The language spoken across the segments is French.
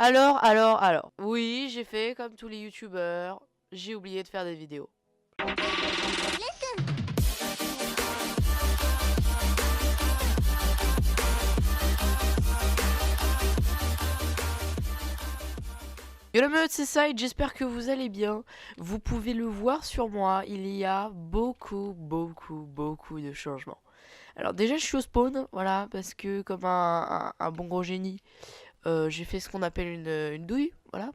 Alors. Oui, j'ai fait comme tous les youtubeurs. J'ai oublié de faire des vidéos. Yo la meute, c'est Side, j'espère que vous allez bien. Vous pouvez le voir sur moi, il y a beaucoup de changements. Alors déjà je suis au spawn, voilà, parce que comme un bon gros génie, j'ai fait ce qu'on appelle une douille, voilà.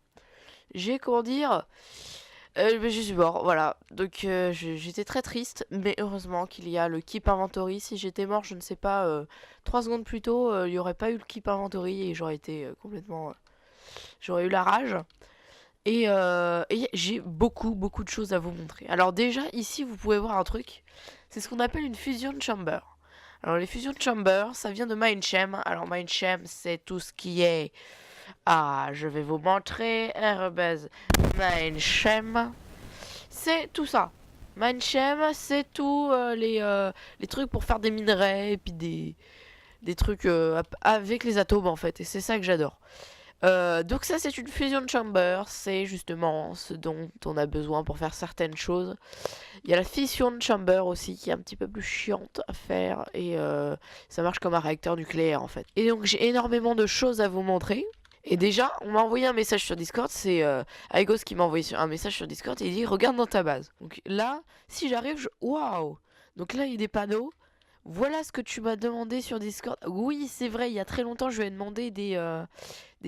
J'ai, comment dire, je suis mort, voilà. Donc j'étais très triste, mais heureusement qu'il y a le keep inventory. Si j'étais mort, je ne sais pas, 3 secondes plus tôt, il n'y aurait pas eu le keep inventory et j'aurais été complètement... j'aurais eu la rage. Et j'ai beaucoup de choses à vous montrer. Alors déjà, ici, vous pouvez voir un truc. C'est ce qu'on appelle une fusion chamber. Alors les fusion chambers, ça vient de Mindsham. Alors Mindsham, c'est tout ce qui est... Ah, je vais vous montrer. Airbase Mindsham. C'est tout ça. Mindsham, c'est tout les trucs pour faire des minerais et puis des trucs avec les atomes en fait. Et c'est ça que j'adore. Donc ça c'est une fusion chamber, c'est justement ce dont on a besoin pour faire certaines choses. Il y a la fission chamber aussi qui est un petit peu plus chiante à faire et ça marche comme un réacteur nucléaire en fait. Et donc j'ai énormément de choses à vous montrer. Et déjà, on m'a envoyé un message sur Discord, c'est Aigos qui m'a envoyé un message sur Discord et il dit regarde dans ta base. Donc là, si j'arrive, waouh. Donc là il y a des panneaux. Voilà ce que tu m'as demandé sur Discord. Oui, c'est vrai, il y a très longtemps, je lui ai demandé des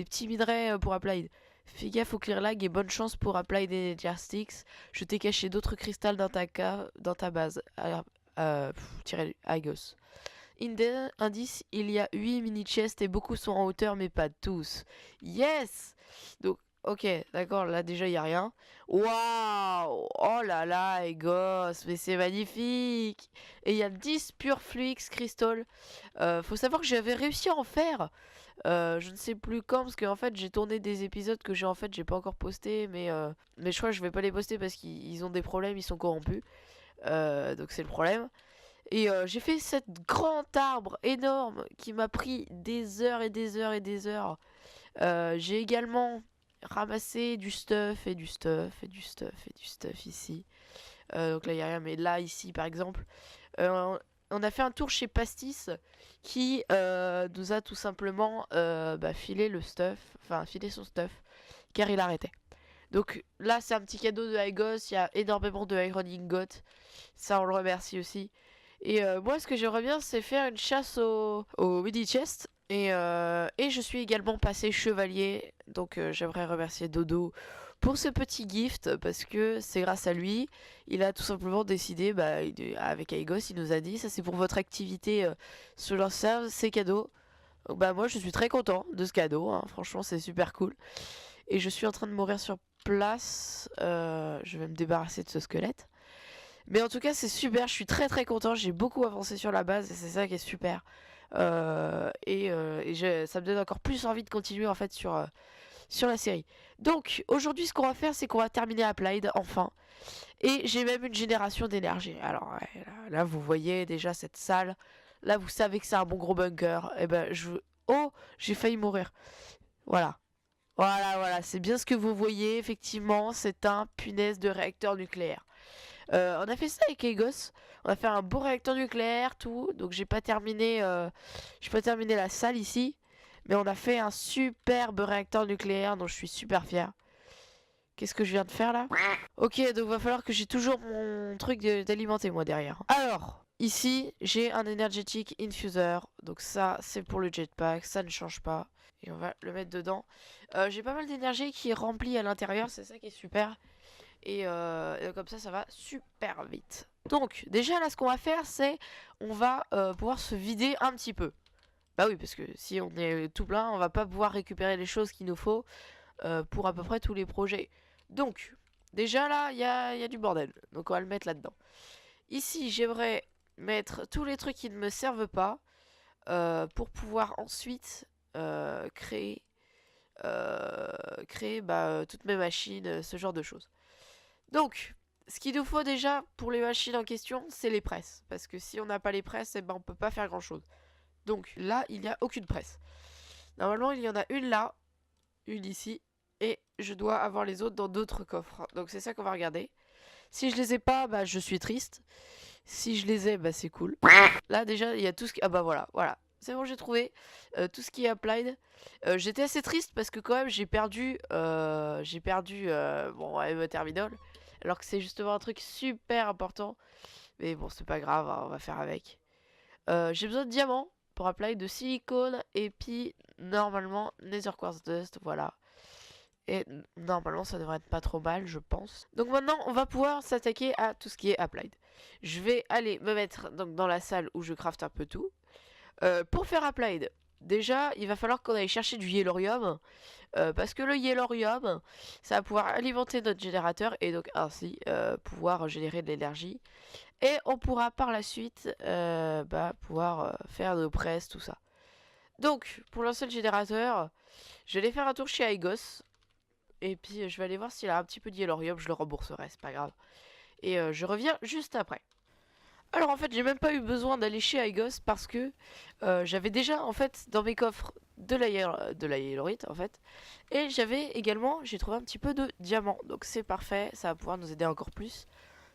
petits minerais pour Applied. Fais gaffe au clear lag et bonne chance pour Applied Energy Sticks. Je t'ai caché d'autres cristals dans ta base. Tirez Igos. Indice, il y a 8 mini-chests et beaucoup sont en hauteur, mais pas tous. Yes! Donc, ok, d'accord, là déjà il n'y a rien. Waouh! Oh là là, Egos, mais c'est magnifique! Et il y a 10 pure fluix crystal. Faut savoir que j'avais réussi à en faire. Je ne sais plus quand, parce qu'en fait j'ai tourné des épisodes que j'ai pas encore posté, mais je crois que je vais pas les poster parce qu'ils ont des problèmes, ils sont corrompus. Donc c'est le problème. Et j'ai fait cet grand arbre énorme qui m'a pris des heures et des heures et des heures. J'ai également ramassé du stuff et du stuff et du stuff et du stuff ici. Donc là il n'y a rien, mais là ici par exemple, on a fait un tour chez Pastis qui nous a tout simplement filé le stuff, enfin filé son stuff, car il arrêtait. Donc là c'est un petit cadeau de Hygos, il y a énormément de Iron Ingot, ça on le remercie aussi. Et moi, ce que j'aimerais bien, c'est faire une chasse au midi chest. Et je suis également passé chevalier. Donc j'aimerais remercier Dodo pour ce petit gift. Parce que c'est grâce à lui. Il a tout simplement décidé, avec Aigos, il nous a dit, ça c'est pour votre activité sur leur serve, c'est cadeau. Donc moi, je suis très content de ce cadeau. Hein. Franchement, c'est super cool. Et je suis en train de mourir sur place. Je vais me débarrasser de ce squelette. Mais en tout cas, c'est super, je suis très content, j'ai beaucoup avancé sur la base et c'est ça qui est super. Ça me donne encore plus envie de continuer en fait sur la série. Donc, aujourd'hui, ce qu'on va faire, c'est qu'on va terminer Applied, enfin. Et j'ai même une génération d'énergie. Alors, ouais, là, vous voyez déjà cette salle. Là, vous savez que c'est un bon gros bunker. Et Oh, j'ai failli mourir. Voilà. Voilà, c'est bien ce que vous voyez, effectivement, c'est un punaise de réacteur nucléaire. On a fait ça avec Egos. On a fait un beau réacteur nucléaire, tout. Donc j'ai pas terminé la salle ici. Mais on a fait un superbe réacteur nucléaire dont je suis super fier. Qu'est-ce que je viens de faire là? Ok, donc va falloir que j'ai toujours mon truc d'alimenter moi derrière. Alors, ici j'ai un Energetic Infuser. Donc ça c'est pour le jetpack, ça ne change pas. Et on va le mettre dedans. J'ai pas mal d'énergie qui est remplie à l'intérieur, c'est ça qui est super. Et comme ça va super vite. Donc déjà là ce qu'on va faire c'est on va pouvoir se vider un petit peu. Bah oui parce que si on est tout plein on va pas pouvoir récupérer les choses qu'il nous faut pour à peu près tous les projets. Donc déjà là il y a du bordel. Donc on va le mettre là-dedans. Ici j'aimerais mettre tous les trucs qui ne me servent pas pour pouvoir ensuite créer toutes mes machines, ce genre de choses. Donc, ce qu'il nous faut déjà pour les machines en question, c'est les presses. Parce que si on n'a pas les presses, on peut pas faire grand chose. Donc là, il n'y a aucune presse. Normalement, il y en a une là, une ici. Et je dois avoir les autres dans d'autres coffres. Donc c'est ça qu'on va regarder. Si je les ai pas, bah je suis triste. Si je les ai, bah c'est cool. Là déjà, il y a tout ce qui... Ah bah voilà, voilà. C'est bon, j'ai trouvé tout ce qui est applied. J'étais assez triste parce que quand même j'ai perdu... bon, ME Terminal. Alors que c'est justement un truc super important. Mais bon, c'est pas grave, hein, on va faire avec. J'ai besoin de diamants pour apply, de silicone. Et puis, normalement, Nether Quartz Dust, voilà. Et normalement, ça devrait être pas trop mal, je pense. Donc maintenant, on va pouvoir s'attaquer à tout ce qui est applied. Je vais aller me mettre donc, dans la salle où je craft un peu tout. Pour faire applied, déjà, il va falloir qu'on aille chercher du yellorium. Parce que le yellorium, ça va pouvoir alimenter notre générateur et donc ainsi pouvoir générer de l'énergie. Et on pourra par la suite pouvoir faire nos presses, tout ça. Donc, pour lancer le générateur, je vais aller faire un tour chez Aigos. Et puis je vais aller voir s'il a un petit peu de yellorium, je le rembourserai, c'est pas grave. Et je reviens juste après. Alors en fait j'ai même pas eu besoin d'aller chez Aigos parce que j'avais déjà en fait dans mes coffres de la yellorite en fait. Et j'avais également, j'ai trouvé un petit peu de diamant. Donc c'est parfait, ça va pouvoir nous aider encore plus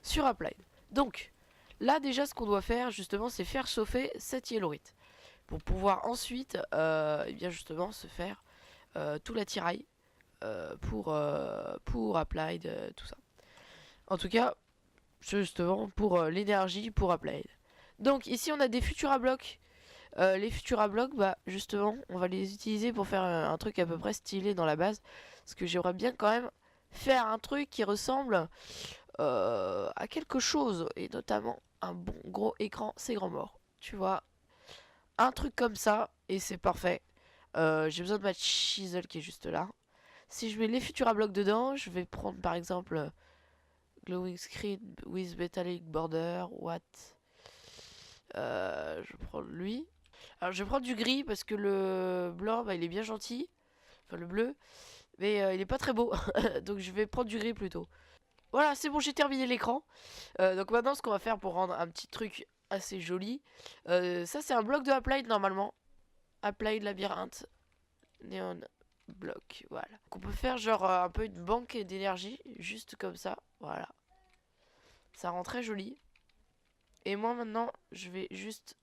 sur Applied. Donc là déjà ce qu'on doit faire justement c'est faire chauffer cette yellorite. Pour pouvoir ensuite et bien justement se faire tout l'attirail. Pour Applied, tout ça. En tout cas, justement, pour l'énergie, pour Applied. Donc ici, on a des Futura Blocks. Les Futura Blocks, bah, justement, on va les utiliser pour faire un truc à peu près stylé dans la base. Parce que j'aimerais bien quand même faire un truc qui ressemble à quelque chose. Et notamment un bon gros écran, c'est grand mort. Tu vois, un truc comme ça, et c'est parfait. J'ai besoin de ma chisel qui est juste là. Si je mets les Futura Blocks dedans, je vais prendre par exemple Glowing Screen with Metallic Border, what je prends lui. Alors je vais prendre du gris parce que le blanc, bah, il est bien gentil. Enfin le bleu. Mais il est pas très beau. Donc je vais prendre du gris plutôt. Voilà, c'est bon, j'ai terminé l'écran. Donc maintenant, ce qu'on va faire pour rendre un petit truc assez joli. Ça, c'est un bloc de Applied normalement. Applied Labyrinthe. Neon bloc, voilà. Donc on peut faire genre un peu une banque d'énergie, juste comme ça, voilà. Ça rend très joli. Et moi maintenant, je vais juste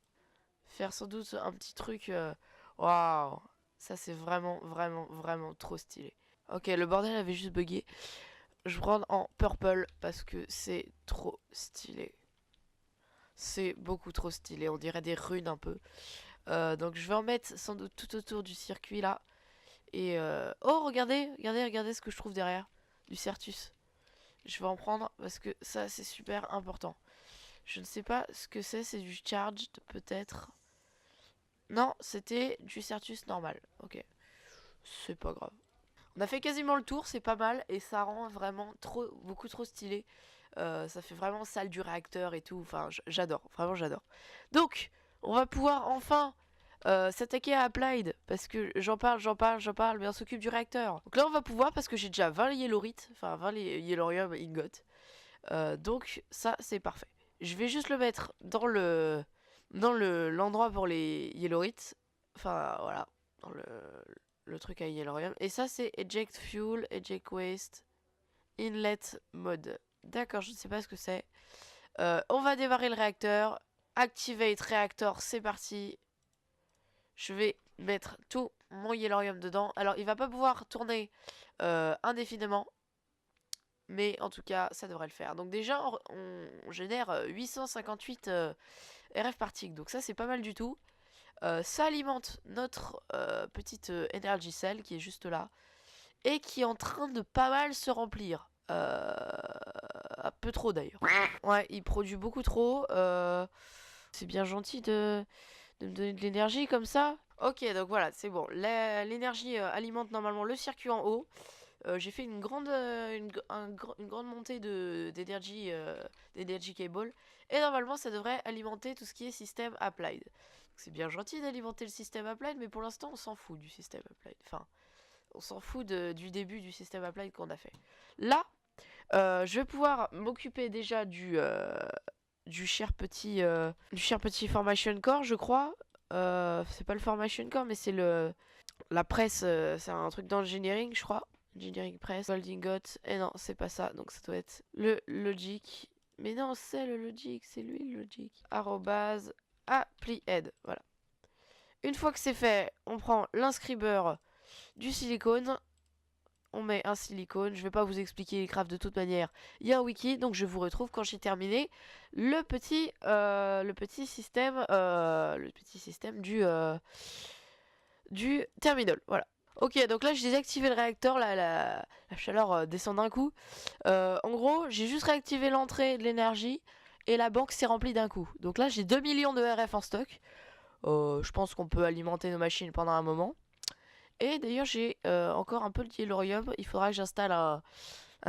faire sans doute un petit truc. Waouh, ça c'est vraiment, vraiment, vraiment trop stylé. Ok, le bordel avait juste bugué. Je prends en purple parce que c'est trop stylé. C'est beaucoup trop stylé, on dirait des runes un peu. Donc je vais en mettre sans doute tout autour du circuit là. Et oh regardez, regardez ce que je trouve derrière. Du Certus. Je vais en prendre parce que ça c'est super important. Je ne sais pas ce que c'est du charged peut-être. Non, c'était du Certus normal. Ok, c'est pas grave. On a fait quasiment le tour, c'est pas mal. Et ça rend vraiment beaucoup trop stylé. Ça fait vraiment salle du réacteur et tout. Enfin, j'adore, vraiment j'adore. Donc, on va pouvoir enfin s'attaquer à Applied. Parce que j'en parle, mais on s'occupe du réacteur. Donc là, on va pouvoir, parce que j'ai déjà 20 yellorites. Enfin, 20 yellorium ingot. Donc, ça, c'est parfait. Je vais juste le mettre dans l'endroit pour les yellorites. Enfin, voilà. Dans le truc à yellorium. Et ça, c'est Eject Fuel, Eject Waste, Inlet Mode. D'accord, je ne sais pas ce que c'est. On va démarrer le réacteur. Activate réacteur, c'est parti. Je vais mettre tout mon yellorium dedans. Alors, il va pas pouvoir tourner indéfiniment. Mais en tout cas, ça devrait le faire. Donc déjà, on génère 858 RF particle. Donc ça, c'est pas mal du tout. Ça alimente notre petite Energy Cell qui est juste là. Et qui est en train de pas mal se remplir. Un peu trop d'ailleurs. Ouais, il produit beaucoup trop. C'est bien gentil de me donner de l'énergie comme ça. Ok, donc voilà, c'est bon. L'énergie alimente normalement le circuit en haut. J'ai fait une grande montée d'énergie cable. Et normalement, ça devrait alimenter tout ce qui est système applied. C'est bien gentil d'alimenter le système applied, mais pour l'instant, on s'en fout du système applied. Enfin, on s'en fout du début du système applied qu'on a fait. Là, je vais pouvoir m'occuper déjà du cher petit formation core, je crois. C'est pas le formation core, mais c'est la presse, c'est un truc d'engineering, je crois. Engineering press, gold ingot. Et non, c'est pas ça. Donc ça doit être le logic. Mais non, c'est le logic. C'est lui le logic. Arrobase applyhead. Voilà. Une fois que c'est fait, on prend l'inscribeur du silicone. On met un silicone. Je vais pas vous expliquer les crafts de toute manière. Il y a un wiki. Donc je vous retrouve quand j'ai terminé le petit système du terminal. Voilà. Ok, donc là j'ai désactivé le réacteur, là, la chaleur descend d'un coup. En gros, j'ai juste réactivé l'entrée de l'énergie et la banque s'est remplie d'un coup. Donc là j'ai 2 millions de RF en stock. Je pense qu'on peut alimenter nos machines pendant un moment. Et d'ailleurs j'ai encore un peu de yellorium. Il faudra que j'installe un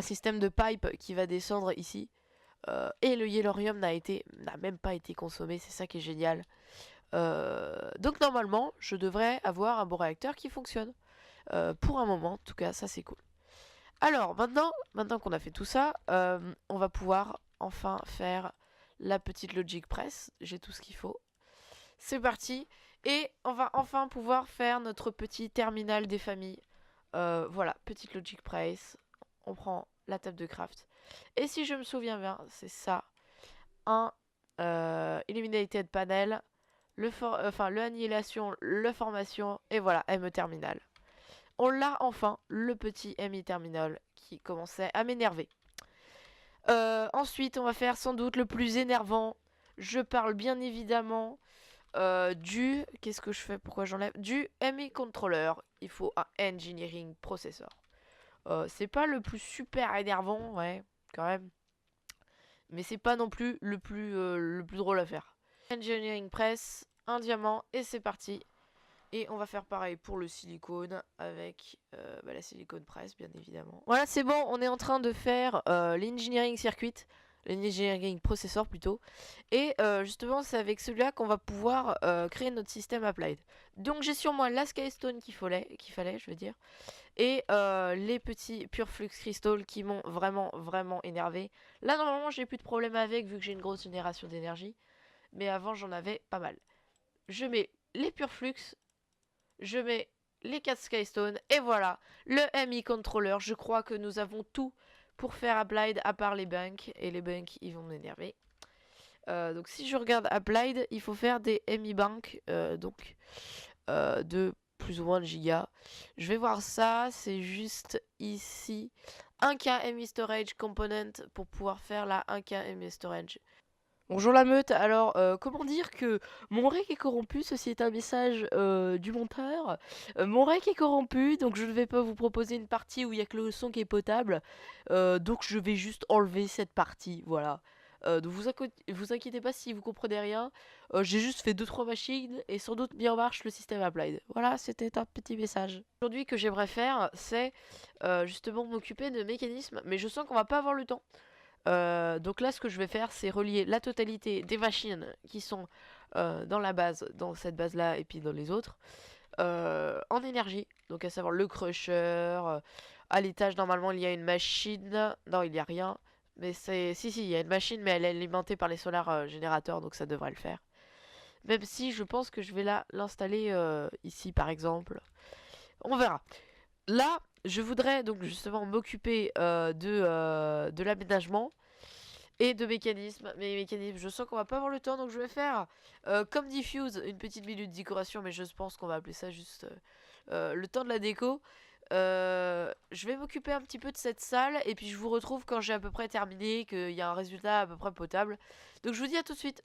système de pipe qui va descendre ici. Et le yellorium n'a même pas été consommé, c'est ça qui est génial. Donc normalement, je devrais avoir un bon réacteur qui fonctionne. Pour un moment, en tout cas, ça c'est cool. Alors, maintenant qu'on a fait tout ça, on va pouvoir enfin faire la petite Logic Press. J'ai tout ce qu'il faut. C'est parti. Et on va enfin pouvoir faire notre petit terminal des familles. Voilà, petite Logic Press. On prend la table de craft. Et si je me souviens bien, c'est ça. Un Illuminated Panel. Le annihilation, le formation. Et voilà, ME Terminal. On l'a enfin, le petit MI Terminal qui commençait à m'énerver. Ensuite, on va faire sans doute le plus énervant. Je parle bien évidemment du... Qu'est-ce que je fais? Pourquoi j'enlève? Du MI Controller. Il faut un Engineering Processor. C'est pas le plus super énervant, ouais, quand même. Mais c'est pas non plus le plus drôle à faire. Engineering Press, un diamant et c'est parti. Et on va faire pareil pour le silicone avec la silicone press, bien évidemment. Voilà, c'est bon, on est en train de faire l'engineering circuit, l'engineering processor plutôt. Et justement, c'est avec celui-là qu'on va pouvoir créer notre système applied. Donc j'ai sur moi la skystone qu'il fallait, je veux dire. Et les petits pure flux crystals qui m'ont vraiment énervé. Là, normalement, j'ai plus de problème avec vu que j'ai une grosse génération d'énergie. Mais avant, j'en avais pas mal. Je mets les pure flux. Je mets les 4 Skystone et voilà, le MI Controller. Je crois que nous avons tout pour faire Applied à part les banks. Et les banks, ils vont m'énerver. Donc si je regarde Applied, il faut faire des MI Bank. De plus ou moins de gigas. Je vais voir ça. C'est juste ici. 1K MI Storage Component pour pouvoir faire la 1K MI Storage. Bonjour la meute, alors comment dire que mon rec est corrompu, ceci est un message du monteur. Mon rec est corrompu, donc je ne vais pas vous proposer une partie où il n'y a que le son qui est potable. Donc je vais juste enlever cette partie, voilà. Donc vous inquiétez pas si vous comprenez rien. J'ai juste fait 2-3 machines et sans doute mis en marche le système applied. Voilà, c'était un petit message. Aujourd'hui que j'aimerais faire, c'est justement m'occuper de mécanismes, mais je sens qu'on va pas avoir le temps. Donc là ce que je vais faire c'est relier la totalité des machines qui sont dans la base, dans cette base là et puis dans les autres en énergie, donc à savoir le crusher. À l'étage normalement il y a une machine, non il n'y a rien, mais c'est si il y a une machine mais elle est alimentée par les solaires générateurs donc ça devrait le faire, même si je pense que je vais l'installer ici par exemple, on verra. Là je voudrais donc justement m'occuper de l'aménagement et de mécanismes. Mais les mécanismes, je sens qu'on va pas avoir le temps, donc je vais faire comme diffuse une petite minute de décoration, mais je pense qu'on va appeler ça juste le temps de la déco. Je vais m'occuper un petit peu de cette salle et puis je vous retrouve quand j'ai à peu près terminé, qu'il y a un résultat à peu près potable. Donc je vous dis à tout de suite.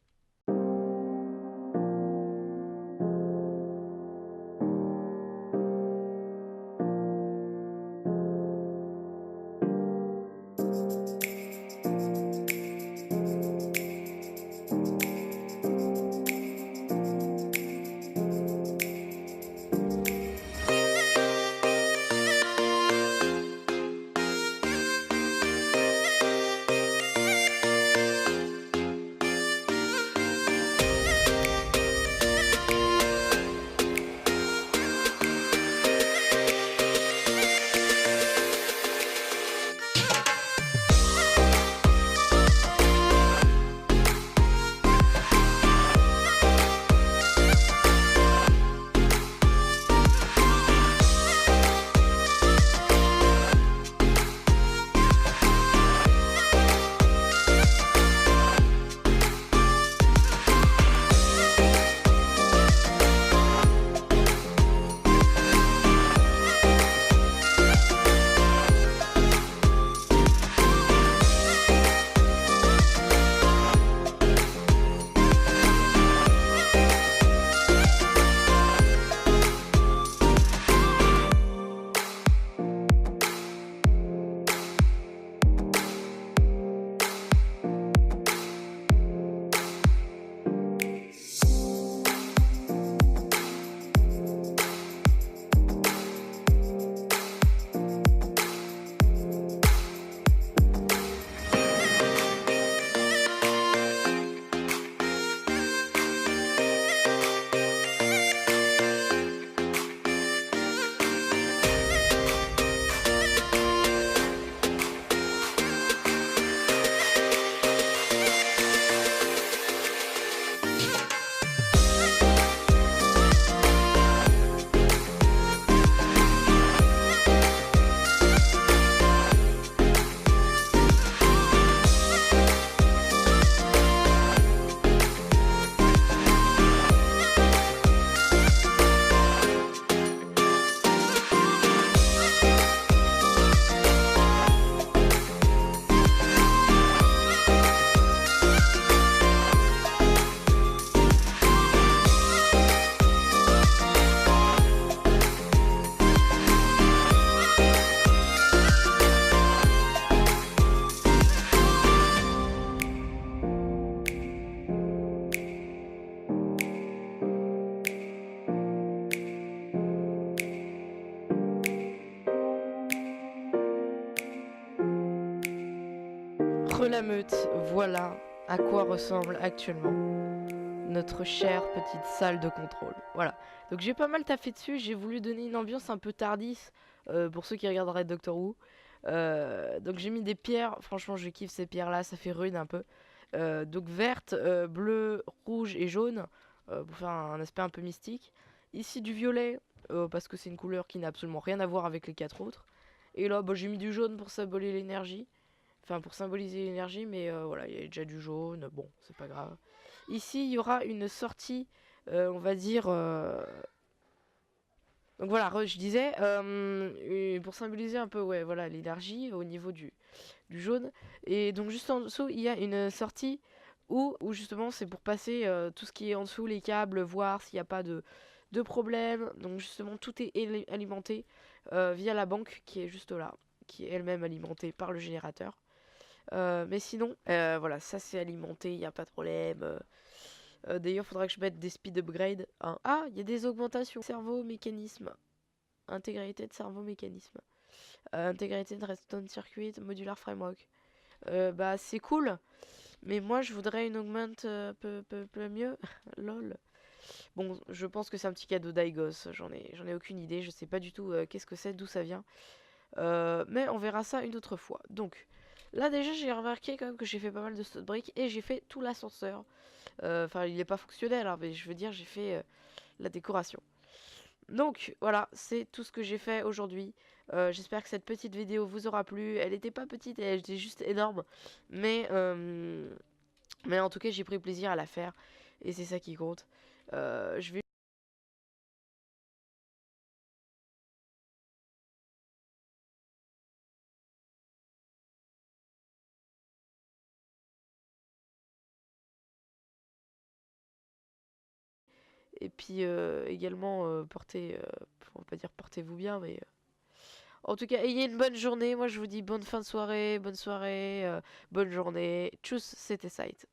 contre la meute. Voilà à quoi ressemble actuellement notre chère petite salle de contrôle. Voilà. Donc j'ai pas mal taffé dessus. J'ai voulu donner une ambiance un peu tardis pour ceux qui regarderaient Doctor Who. Donc j'ai mis des pierres. Franchement, je kiffe ces pierres-là. Ça fait rude un peu. Donc verte, bleu, rouge et jaune pour faire un aspect un peu mystique. Ici du violet parce que c'est une couleur qui n'a absolument rien à voir avec les quatre autres. Et là, bah, j'ai mis du jaune pour symboliser l'énergie. Enfin, pour symboliser l'énergie, mais voilà, il y a déjà du jaune. Bon, c'est pas grave. Ici, il y aura une sortie, on va dire. Donc voilà, je disais, pour symboliser un peu, ouais, voilà, l'énergie au niveau du jaune. Et donc juste en dessous, il y a une sortie où justement c'est pour passer tout ce qui est en dessous, les câbles, voir s'il n'y a pas de problème. Donc justement, tout est alimenté via la banque qui est juste là, qui est elle-même alimentée par le générateur. Mais sinon, voilà, ça c'est alimenté, il n'y a pas de problème. D'ailleurs, il faudra que je mette des speed upgrade. Hein. Ah, il y a des augmentations. Cerveau, mécanisme. Intégrité de cerveau, mécanisme. Intégrité de redstone circuit, modular framework. Bah, c'est cool. Mais moi, je voudrais une augmente peu mieux. Lol. Bon, je pense que c'est un petit cadeau d'Aigos. J'en ai aucune idée. Je sais pas du tout qu'est-ce que c'est, d'où ça vient. Mais on verra ça une autre fois. Donc, là déjà, j'ai remarqué quand même que j'ai fait pas mal de stud brick et j'ai fait tout l'ascenseur. Enfin, il n'est pas fonctionnel, hein, mais je veux dire, j'ai fait la décoration. Donc, voilà, c'est tout ce que j'ai fait aujourd'hui. J'espère que cette petite vidéo vous aura plu. Elle n'était pas petite, elle était juste énorme. Mais en tout cas, j'ai pris plaisir à la faire. Et c'est ça qui compte. Je vais Et puis également, on va pas dire portez-vous bien, mais en tout cas, ayez une bonne journée. Moi, je vous dis bonne soirée, bonne journée. Tchuss, c'était Sight.